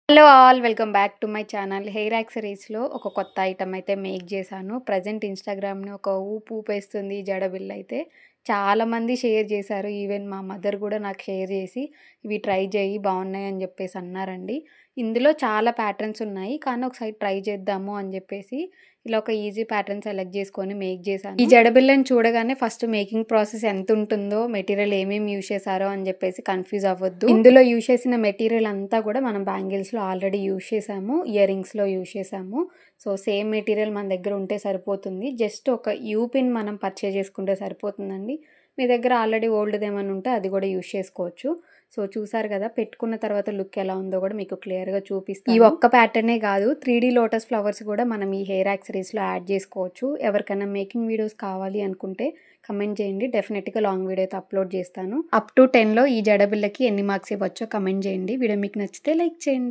Hello all welcome back to my channel. Hair యాక్సరీస్లో ఒక కొత్త ఐటమ్ అయితే మేక్ చేశాను. ప్రజెంట్ ఇన్స్టాగ్రామ్ని ఒక ఊపేస్తుంది ఈ జడబిల్ల అయితే. చాలామంది షేర్ చేశారు. ఈవెన్ మా మదర్ కూడా నాకు షేర్ చేసి ఇవి ట్రై చేయి బాగున్నాయి అని చెప్పేసి అన్నారండి. ఇందులో చాలా ప్యాటర్న్స్ ఉన్నాయి, కానీ ఒకసారి ట్రై చేద్దాము అని చెప్పేసి ఇలా ఒక ఈజీ ప్యాటర్న్ సెలెక్ట్ చేసుకొని మేక్ చేశాను. ఈ జడబిల్లని చూడగానే ఫస్ట్ మేకింగ్ ప్రాసెస్ ఎంత ఉంటుందో, మెటీరియల్ ఏమేమి యూజ్ చేశారో అని చెప్పేసి కన్ఫ్యూజ్ అవ్వద్దు. ఇందులో యూజ్ చేసిన మెటీరియల్ అంతా కూడా మనం బ్యాంగిల్స్లో ఆల్రెడీ యూజ్ చేసాము, ఇయర్ రింగ్స్లో యూజ్ చేసాము. సో సేమ్ మెటీరియల్ మన దగ్గర ఉంటే సరిపోతుంది. జస్ట్ ఒక యూ పిన్ మనం పర్చేజ్ చేసుకుంటే సరిపోతుందండి. మీ దగ్గర ఆల్రెడీ ఓల్డ్ది ఏమైనా ఉంటే అది కూడా యూజ్ చేసుకోవచ్చు. సో చూసారు కదా, పెట్టుకున్న తర్వాత లుక్ ఎలా ఉందో కూడా మీకు క్లియర్గా చూపిస్తాను. ఈ ఒక్క ప్యాటర్నే కాదు, 3D లోటస్ ఫ్లవర్స్ కూడా మనం ఈ హెయిర్ యాక్సరీస్లో యాడ్ చేసుకోవచ్చు. ఎవరికైనా మేకింగ్ వీడియోస్ కావాలి అనుకుంటే కమెంట్ చేయండి, డెఫినెట్గా లాంగ్ వీడియో అయితే అప్లోడ్ చేస్తాను. అప్ టు 10లో ఈ జడబిల్లకి ఎన్ని మార్క్స్ ఇవ్వచ్చో కమెంట్ చేయండి. వీడియో మీకు నచ్చితే లైక్ చేయండి.